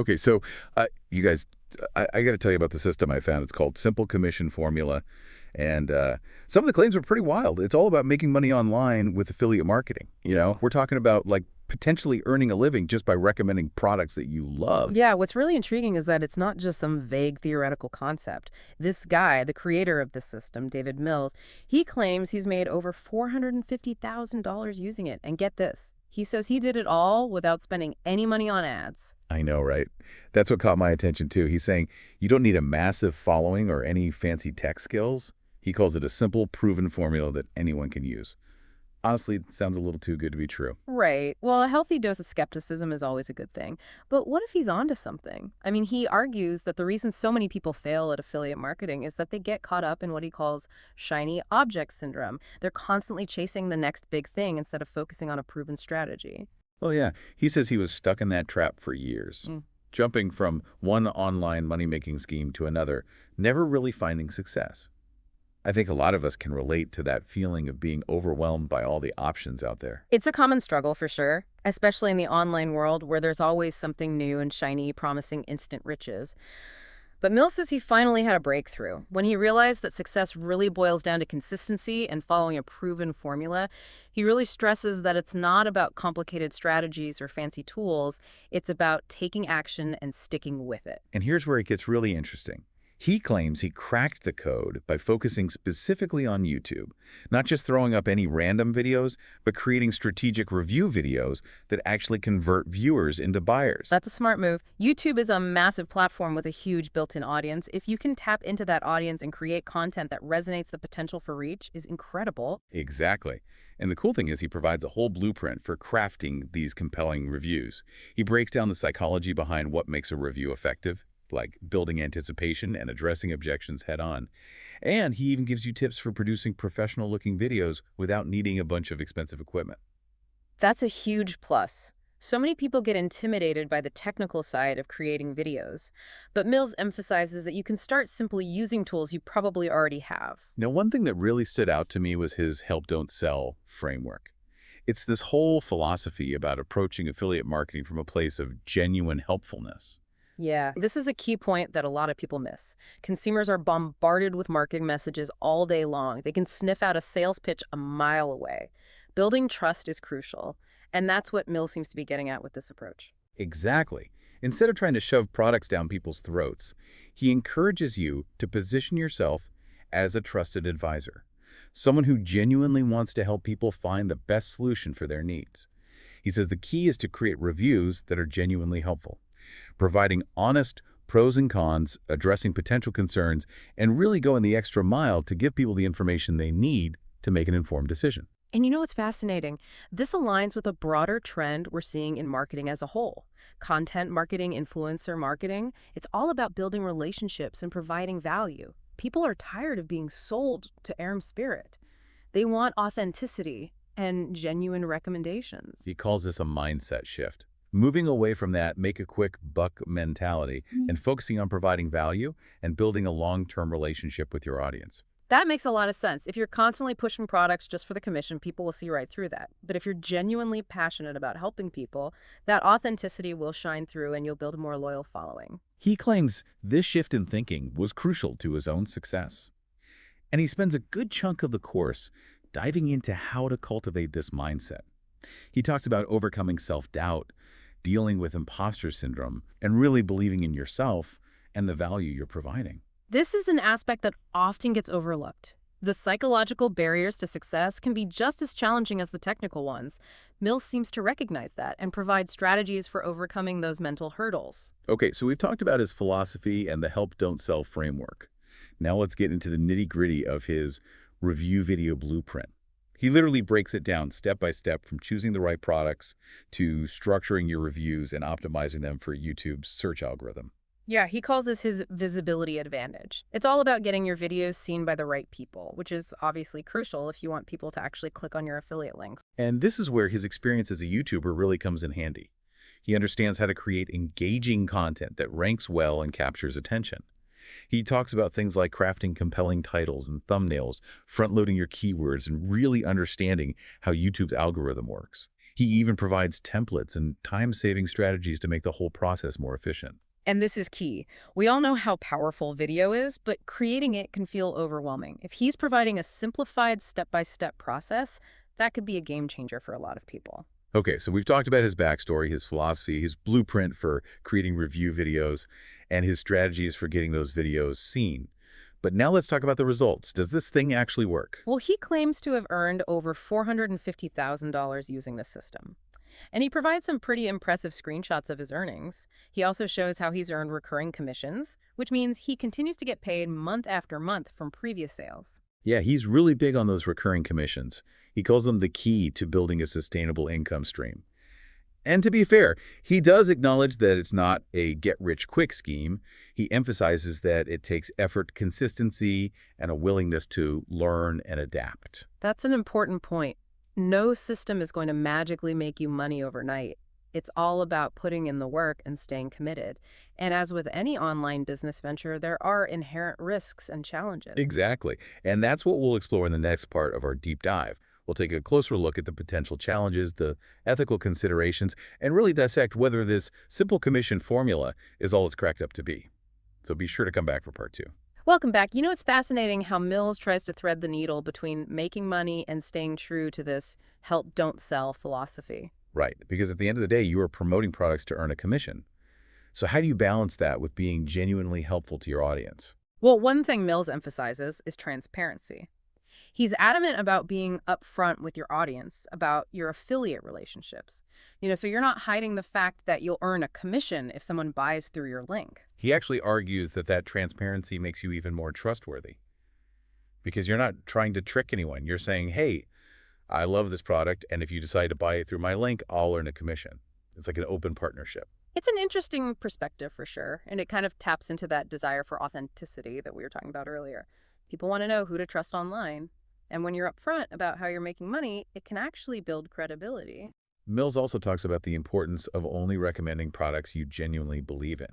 Okay, so you guys, I got to tell you about the system I found. It's called Simple Commission Formula. And some of the claims are pretty wild. It's all about making money online with affiliate marketing. We're talking about like potentially earning a living just by recommending products that you love. Yeah, what's really intriguing is that it's not just some vague theoretical concept. This guy, the creator of the system, David Mills, he claims he's made over $450,000 using it. And get this, he says he did it all without spending any money on ads. I know, right? That's what caught my attention too. He's saying you don't need a massive following or any fancy tech skills. He calls it a simple, proven formula that anyone can use. Honestly, it sounds a little too good to be true. Right. Well, a healthy dose of skepticism is always a good thing. But what if he's onto something? I mean, he argues that the reason so many people fail at affiliate marketing is that they get caught up in what he calls shiny object syndrome. They're constantly chasing the next big thing instead of focusing on a proven strategy. Oh, yeah. He says he was stuck in that trap for years, jumping from one online money-making scheme to another, never really finding success. I think a lot of us can relate to that feeling of being overwhelmed by all the options out there. It's a common struggle for sure, especially in the online world where there's always something new and shiny promising instant riches. But Mill says he finally had a breakthrough. When he realized that success really boils down to consistency and following a proven formula, he really stresses that it's not about complicated strategies or fancy tools. It's about taking action and sticking with it. And here's where it gets really interesting. He claims he cracked the code by focusing specifically on YouTube, not just throwing up any random videos, but creating strategic review videos that actually convert viewers into buyers. That's a smart move. YouTube is a massive platform with a huge built-in audience. If you can tap into that audience and create content that resonates, the potential for reach is incredible. Exactly. And the cool thing is he provides a whole blueprint for crafting these compelling reviews. He breaks down the psychology behind what makes a review effective, like building anticipation and addressing objections head-on. And he even gives you tips for producing professional-looking videos without needing a bunch of expensive equipment. That's a huge plus. So many people get intimidated by the technical side of creating videos. But Mills emphasizes that you can start simply using tools you probably already have. Now, one thing that really stood out to me was his help don't sell framework. It's this whole philosophy about approaching affiliate marketing from a place of genuine helpfulness. Yeah, this is a key point that a lot of people miss. Consumers are bombarded with marketing messages all day long. They can sniff out a sales pitch a mile away. Building trust is crucial, and that's what Mill seems to be getting at with this approach. Exactly. Instead of trying to shove products down people's throats, he encourages you to position yourself as a trusted advisor, someone who genuinely wants to help people find the best solution for their needs. He says the key is to create reviews that are genuinely helpful, providing honest pros and cons, addressing potential concerns, and really going the extra mile to give people the information they need to make an informed decision. And you know what's fascinating? This aligns with a broader trend we're seeing in marketing as a whole. Content marketing, influencer marketing, it's all about building relationships and providing value. People are tired of being sold to Aram Spirit. They want authenticity and genuine recommendations. He calls this a mindset shift. Moving away from that make-a-quick-buck mentality and focusing on providing value and building a long-term relationship with your audience. That makes a lot of sense. If you're constantly pushing products just for the commission, people will see right through that. But if you're genuinely passionate about helping people, that authenticity will shine through and you'll build a more loyal following. He claims this shift in thinking was crucial to his own success. And he spends a good chunk of the course diving into how to cultivate this mindset. He talks about overcoming self-doubt, dealing with imposter syndrome, and really believing in yourself and the value you're providing. This is an aspect that often gets overlooked. The psychological barriers to success can be just as challenging as the technical ones. Mills seems to recognize that and provide strategies for overcoming those mental hurdles. Okay, so we've talked about his philosophy and the help don't sell framework. Now let's get into the nitty-gritty of his review video blueprint. He literally breaks it down step by step from choosing the right products to structuring your reviews and optimizing them for YouTube's search algorithm. Yeah, he calls this his visibility advantage. It's all about getting your videos seen by the right people, which is obviously crucial if you want people to actually click on your affiliate links. And this is where his experience as a YouTuber really comes in handy. He understands how to create engaging content that ranks well and captures attention. He talks about things like crafting compelling titles and thumbnails, front-loading your keywords, and really understanding how YouTube's algorithm works. He even provides templates and time-saving strategies to make the whole process more efficient. And this is key. We all know how powerful video is, but creating it can feel overwhelming. If he's providing a simplified step-by-step process, that could be a game changer for a lot of people. Okay, so we've talked about his backstory, his philosophy, his blueprint for creating review videos, and his strategies for getting those videos seen. But now let's talk about the results. Does this thing actually work? Well, he claims to have earned over $450,000 using this system. And he provides some pretty impressive screenshots of his earnings. He also shows how he's earned recurring commissions, which means he continues to get paid month after month from previous sales. Yeah, he's really big on those recurring commissions. He calls them the key to building a sustainable income stream. And to be fair, he does acknowledge that it's not a get-rich-quick scheme. He emphasizes that it takes effort, consistency, and a willingness to learn and adapt. That's an important point. No system is going to magically make you money overnight. It's all about putting in the work and staying committed. And as with any online business venture, there are inherent risks and challenges. Exactly. And that's what we'll explore in the next part of our deep dive. We'll take a closer look at the potential challenges, the ethical considerations, and really dissect whether this simple commission formula is all it's cracked up to be. So be sure to come back for part 2. Welcome back. You know, it's fascinating how Mills tries to thread the needle between making money and staying true to this help, don't sell philosophy. Right, because at the end of the day, you are promoting products to earn a commission. So how do you balance that with being genuinely helpful to your audience? Well, one thing Mills emphasizes is transparency. He's adamant about being upfront with your audience, about your affiliate relationships. So you're not hiding the fact that you'll earn a commission if someone buys through your link. He actually argues that that transparency makes you even more trustworthy because you're not trying to trick anyone. You're saying, hey, I love this product, and if you decide to buy it through my link, I'll earn a commission. It's like an open partnership. It's an interesting perspective for sure, and it kind of taps into that desire for authenticity that we were talking about earlier. People want to know who to trust online. And when you're upfront about how you're making money, it can actually build credibility. Mills also talks about the importance of only recommending products you genuinely believe in.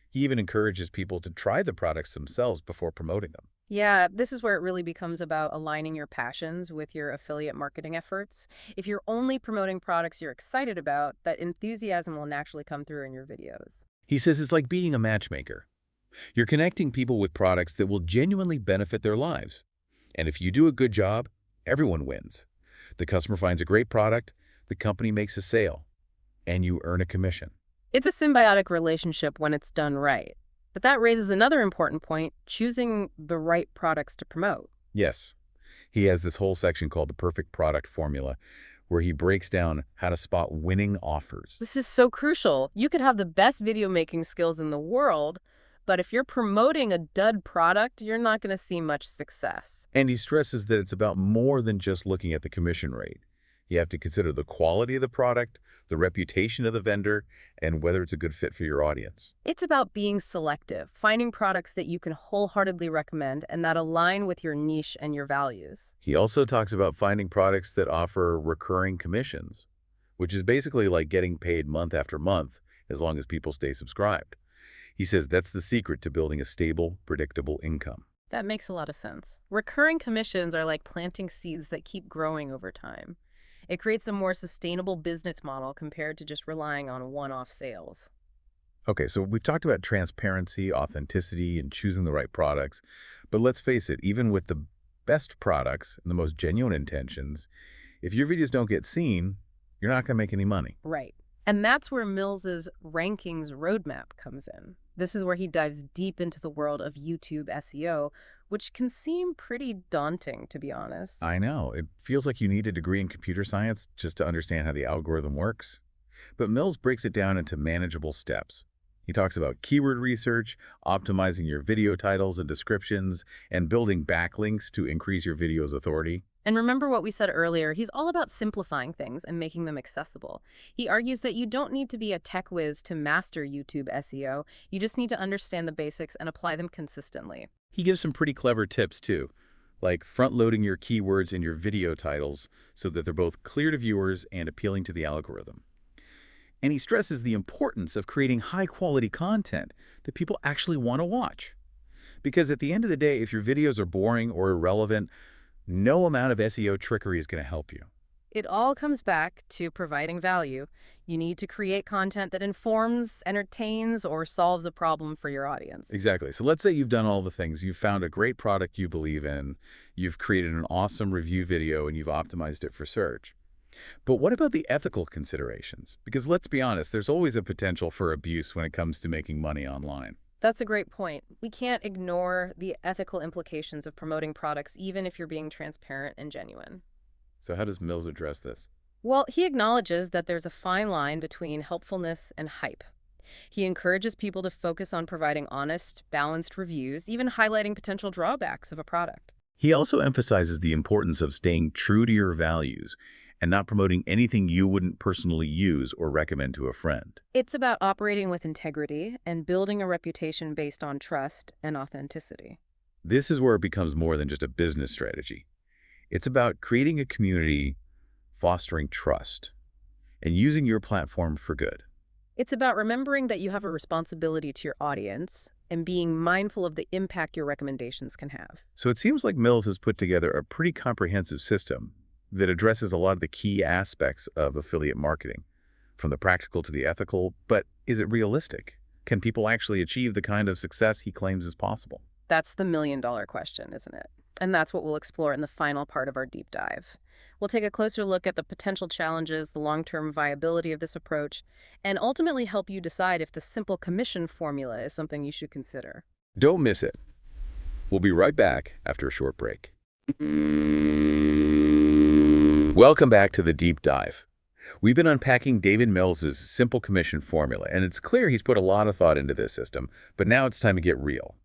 He even encourages people to try the products themselves before promoting them. Yeah, this is where it really becomes about aligning your passions with your affiliate marketing efforts. If you're only promoting products you're excited about, that enthusiasm will naturally come through in your videos. He says it's like being a matchmaker. You're connecting people with products that will genuinely benefit their lives. And if you do a good job, everyone wins. The customer finds a great product, the company makes a sale, and you earn a commission. It's a symbiotic relationship when it's done right. But that raises another important point, choosing the right products to promote. Yes, he has this whole section called the perfect product formula, where he breaks down how to spot winning offers. This is so crucial. You could have the best video making skills in the world, but if you're promoting a dud product, you're not going to see much success. And he stresses that it's about more than just looking at the commission rate. You have to consider the quality of the product, the reputation of the vendor, and whether it's a good fit for your audience. It's about being selective, finding products that you can wholeheartedly recommend and that align with your niche and your values. He also talks about finding products that offer recurring commissions, which is basically like getting paid month after month as long as people stay subscribed. He says that's the secret to building a stable, predictable income. That makes a lot of sense. Recurring commissions are like planting seeds that keep growing over time. It creates a more sustainable business model compared to just relying on one-off sales. Okay, so we've talked about transparency, authenticity, and choosing the right products. But let's face it, even with the best products and the most genuine intentions, if your videos don't get seen, you're not going to make any money. Right. And that's where Mills's rankings roadmap comes in. This is where he dives deep into the world of YouTube SEO, which can seem pretty daunting, to be honest. I know. It feels like you need a degree in computer science just to understand how the algorithm works. But Mills breaks it down into manageable steps. He talks about keyword research, optimizing your video titles and descriptions, and building backlinks to increase your video's authority. And remember what we said earlier, he's all about simplifying things and making them accessible. He argues that you don't need to be a tech whiz to master YouTube SEO. You just need to understand the basics and apply them consistently. He gives some pretty clever tips too, like front-loading your keywords in your video titles so that they're both clear to viewers and appealing to the algorithm. And he stresses the importance of creating high-quality content that people actually want to watch. Because at the end of the day, if your videos are boring or irrelevant, no amount of SEO trickery is going to help you. It all comes back to providing value. You need to create content that informs, entertains, or solves a problem for your audience. Exactly. So let's say you've done all the things. You've found a great product you believe in, you've created an awesome review video, and you've optimized it for search. But what about the ethical considerations? Because let's be honest, there's always a potential for abuse when it comes to making money online. That's a great point. We can't ignore the ethical implications of promoting products, even if you're being transparent and genuine. So how does Mills address this? Well, he acknowledges that there's a fine line between helpfulness and hype. He encourages people to focus on providing honest, balanced reviews, even highlighting potential drawbacks of a product. He also emphasizes the importance of staying true to your values and not promoting anything you wouldn't personally use or recommend to a friend. It's about operating with integrity and building a reputation based on trust and authenticity. This is where it becomes more than just a business strategy. It's about creating a community, fostering trust, and using your platform for good. It's about remembering that you have a responsibility to your audience and being mindful of the impact your recommendations can have. So it seems like Mills has put together a pretty comprehensive system that addresses a lot of the key aspects of affiliate marketing, from the practical to the ethical. But is it realistic? Can people actually achieve the kind of success he claims is possible? That's the million-dollar question, isn't it? And that's what we'll explore in the final part of our deep dive. We'll take a closer look at the potential challenges, the long-term viability of this approach, and ultimately help you decide if the simple commission formula is something you should consider. Don't miss it. We'll be right back after a short break. Welcome back to the deep dive. We've been unpacking David Mills's simple commission formula, and it's clear he's put a lot of thought into this system, but now it's time to get real.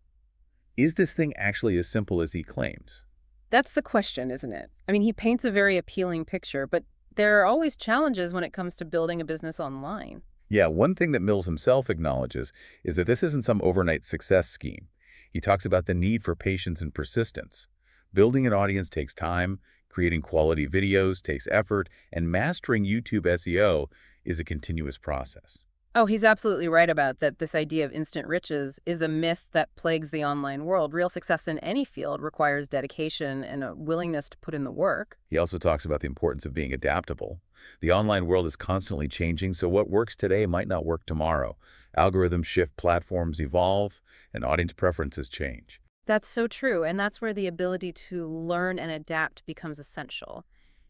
Is this thing actually as simple as he claims? That's the question, isn't it? I mean, he paints a very appealing picture, but there are always challenges when it comes to building a business online. Yeah, one thing that Mills himself acknowledges is that this isn't some overnight success scheme. He talks about the need for patience and persistence. Building an audience takes time, creating quality videos takes effort, and mastering YouTube SEO is a continuous process. Oh, he's absolutely right about that. This idea of instant riches is a myth that plagues the online world. Real success in any field requires dedication and a willingness to put in the work. He also talks about the importance of being adaptable. The online world is constantly changing, so what works today might not work tomorrow. Algorithms shift, platforms evolve, and audience preferences change. That's so true, and that's where the ability to learn and adapt becomes essential.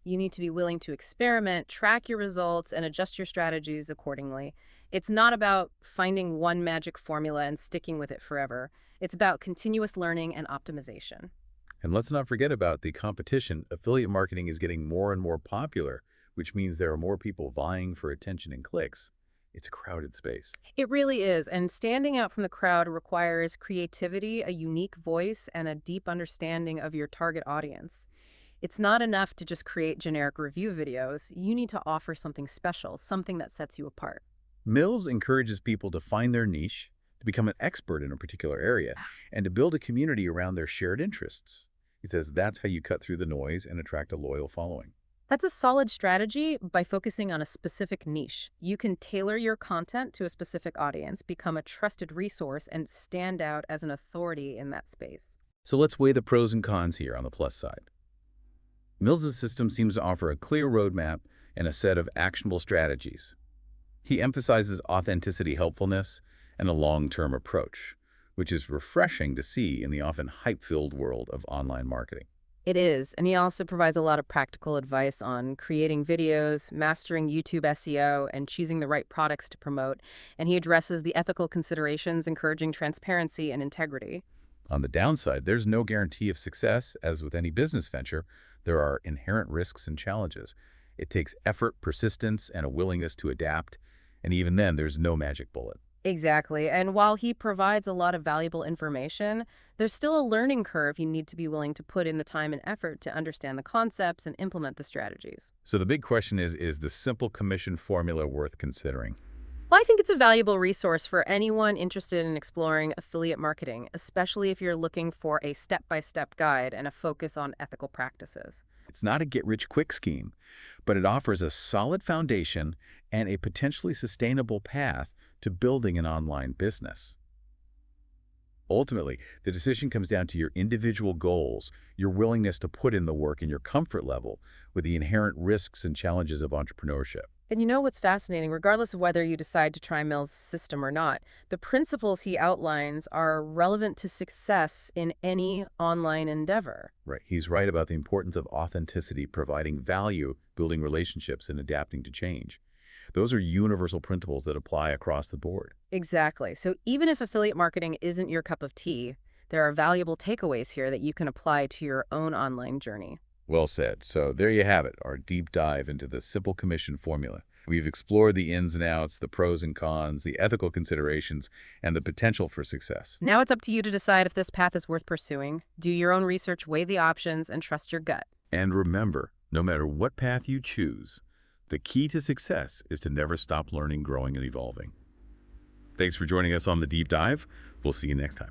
You need to be willing to experiment, track your results, and adjust your strategies accordingly. It's not about finding one magic formula and sticking with it forever. It's about continuous learning and optimization. And let's not forget about the competition. Affiliate marketing is getting more and more popular, which means there are more people vying for attention and clicks. It's a crowded space. It really is, and standing out from the crowd requires creativity, a unique voice, and a deep understanding of your target audience. It's not enough to just create generic review videos. You need to offer something special, something that sets you apart. Mills encourages people to find their niche, to become an expert in a particular area, and to build a community around their shared interests. He says that's how you cut through the noise and attract a loyal following. That's a solid strategy. By focusing on a specific niche, you can tailor your content to a specific audience, become a trusted resource, and stand out as an authority in that space. So let's weigh the pros and cons here on the plus side. Mills's system seems to offer a clear roadmap and a set of actionable strategies. He emphasizes authenticity, helpfulness, and a long-term approach, which is refreshing to see in the often hype-filled world of online marketing. It is, and he also provides a lot of practical advice on creating videos, mastering YouTube SEO, and choosing the right products to promote. And he addresses the ethical considerations, encouraging transparency and integrity. On the downside, there's no guarantee of success. As with any business venture, there are inherent risks and challenges. It takes effort, persistence, and a willingness to adapt, and even then, there's no magic bullet. Exactly. And while he provides a lot of valuable information, there's still a learning curve you need to be willing to put in the time and effort to understand the concepts and implement the strategies. So the big question is the simple commission formula worth considering? Well, I think it's a valuable resource for anyone interested in exploring affiliate marketing, especially if you're looking for a step-by-step guide and a focus on ethical practices. It's not a get-rich-quick scheme, but it offers a solid foundation and a potentially sustainable path to building an online business. Ultimately, the decision comes down to your individual goals, your willingness to put in the work, and your comfort level with the inherent risks and challenges of entrepreneurship. And you know what's fascinating? Regardless of whether you decide to try Mill's system or not, the principles he outlines are relevant to success in any online endeavor. Right. He's right about the importance of authenticity, providing value, building relationships, and adapting to change. Those are universal principles that apply across the board. Exactly. So even if affiliate marketing isn't your cup of tea, there are valuable takeaways here that you can apply to your own online journey. Well said. So there you have it, our deep dive into the simple commission formula. We've explored the ins and outs, the pros and cons, the ethical considerations, and the potential for success. Now it's up to you to decide if this path is worth pursuing. Do your own research, weigh the options, and trust your gut. And remember, no matter what path you choose, the key to success is to never stop learning, growing, and evolving. Thanks for joining us on the deep dive. We'll see you next time.